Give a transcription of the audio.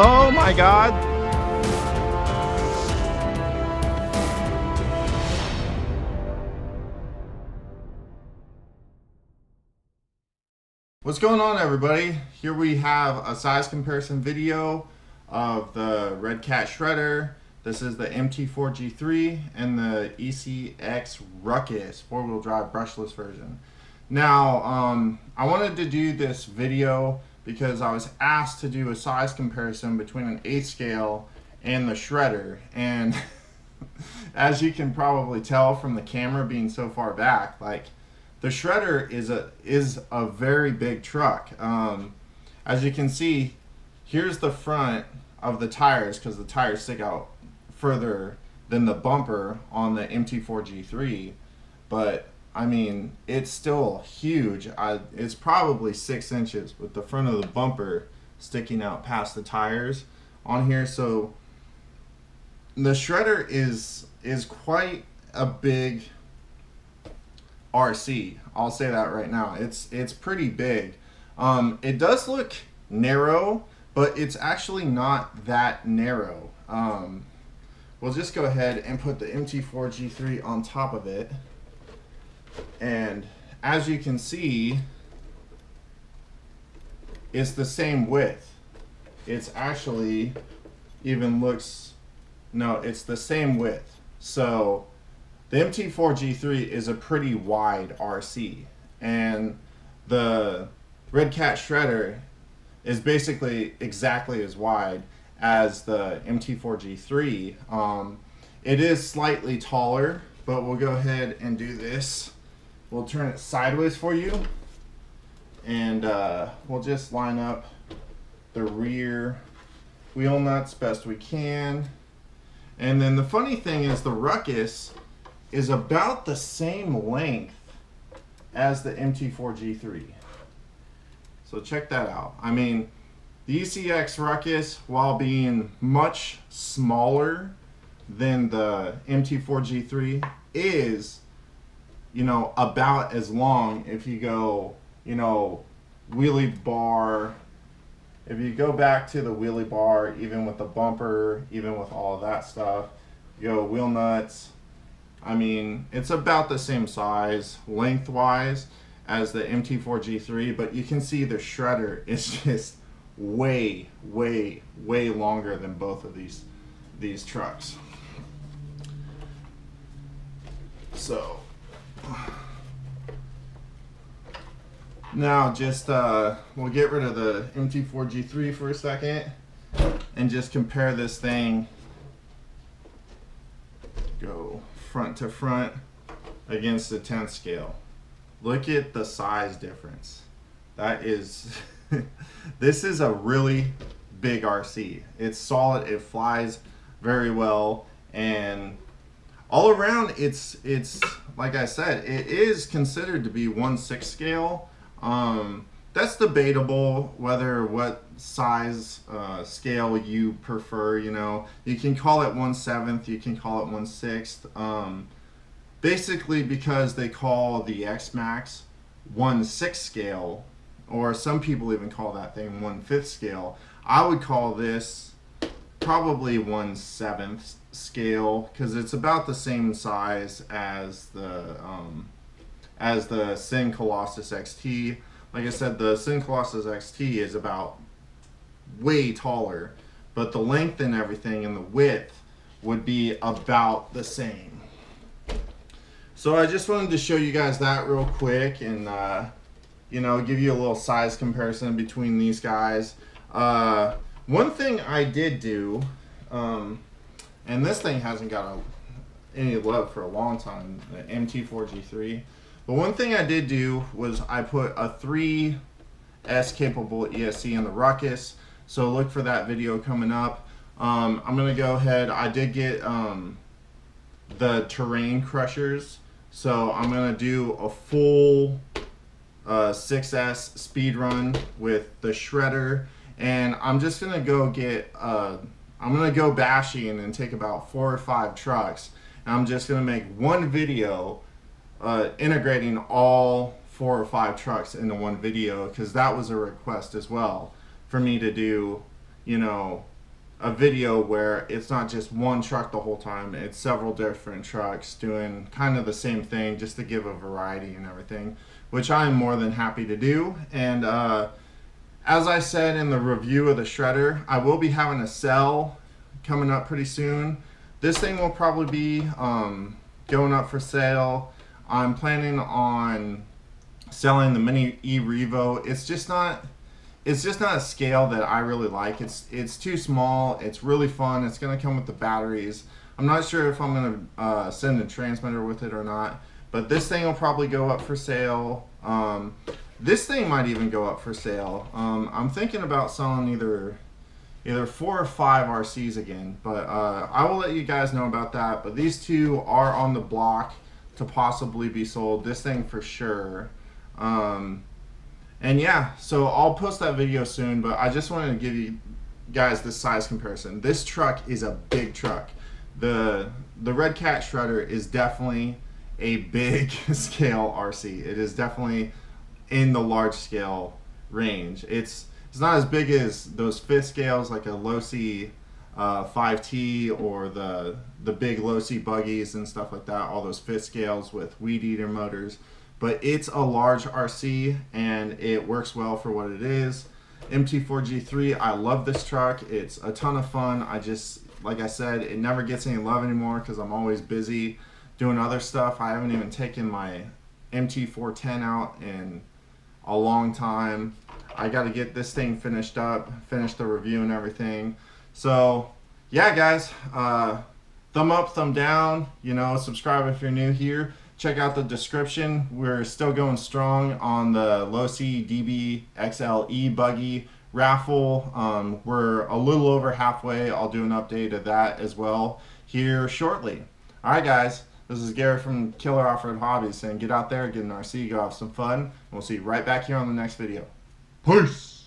Oh my God. What's going on, everybody? Here we have a size comparison video of the Red Cat Shredder. This is the MT4G3 and the ECX Ruckus 4-wheel drive brushless version. Now, I wanted to do this video because I was asked to do a size comparison between an 8 scale and the Shredder, and as you can probably tell from the camera being so far back, like, the Shredder is a very big truck. As you can see, here's the front of the tires, because the tires stick out further than the bumper on the MT4G3, but I mean, it's still huge. It's probably 6 inches with the front of the bumper sticking out past the tires on here. So the Shredder is quite a big RC. I'll say that right now. It's pretty big. It does look narrow, but it's actually not that narrow. We'll just go ahead and put the MT4G3 on top of it. And as you can see, it's the same width. It's actually even looks, no, it's the same width. So the MT4G3 is a pretty wide RC, and the Red Cat Shredder is basically exactly as wide as the MT4G3. It is slightly taller, but we'll go ahead and do this. We'll turn it sideways for you, and we'll just line up the rear wheel nuts best we can. And then the funny thing is, the Ruckus is about the same length as the MT4G3. So check that out. I mean, the ECX Ruckus, while being much smaller than the MT4G3, is, you know, about as long if you go, you know, wheelie bar. If you go back to the wheelie bar, even with the bumper, even with all of that stuff, you go wheel nuts, I mean, it's about the same size lengthwise as the MT4G3, but you can see the Shredder is just way longer than both of these trucks. So now just we'll get rid of the MT4G3 for a second and just compare this thing. Go front to front against the 10th scale. Look at the size difference. That is this is a really big RC. It's solid, it flies very well, and all around it's like I said, it is considered to be 1/6 scale. That's debatable whether what size scale you prefer. You know, you can call it 1/7, you can call it 1/6. Basically, because they call the X-Max 1/6 scale, or some people even call that thing 1/5 scale. I would call this probably 1/7 scale, because it's about the same size as the Sinn Colossus XT. Like I said, the Sinn Colossus XT is about way taller, but the length and everything and the width would be about the same. So I just wanted to show you guys that real quick, and you know, give you a little size comparison between these guys. One thing I did do, and this thing hasn't got any love for a long time, the MT4G3. But one thing I did do was I put a 3S capable ESC in the Ruckus. So look for that video coming up. I'm gonna go ahead. I did get the terrain crushers, so I'm gonna do a full 6S speed run with the Shredder, and I'm just gonna go get I'm gonna go bashing and take about 4 or 5 trucks, and I'm just gonna make one video integrating all 4 or 5 trucks into one video, because that was a request as well for me to do, you know, a video where it's not just one truck the whole time, it's several different trucks doing kind of the same thing, just to give a variety and everything, which I'm more than happy to do. And as I said in the review of the shredder, I will be having a sale coming up pretty soon. This thing will probably be going up for sale. I'm planning on selling the Mini E-Revo. It's just not a scale that I really like. It's too small. It's really fun. It's gonna come with the batteries. I'm not sure if I'm gonna send a transmitter with it or not, but this thing will probably go up for sale. This thing might even go up for sale. I'm thinking about selling either 4 or 5 RCs again, but I will let you guys know about that. But these two are on the block to possibly be sold. This thing for sure. And yeah, so I'll post that video soon, but I just wanted to give you guys this size comparison. This truck is a big truck. The Red Cat shredder is definitely a big scale RC. It is definitely in the large scale range. It's not as big as those fifth scales like a Losi 5T or the big Losi buggies and stuff like that, all those fifth scales with weed eater motors. But it's a large RC and it works well for what it is. MT4G3, I love this truck. It's a ton of fun. Like I said, it never gets any love anymore because I'm always busy doing other stuff. I haven't even taken my MT410 out in a long time. I got to get this thing finished up, finish the review and everything. So yeah, guys, thumb up, thumb down, subscribe if you're new here. Check out the description. We're still going strong on the Losi DB XLE buggy raffle. We're a little over halfway. I'll do an update of that as well here shortly. All right, guys. This is Garrett from Killer Off-Road Hobbies saying get out there, get an RC, go have some fun. We'll see you right back here on the next video. Peace!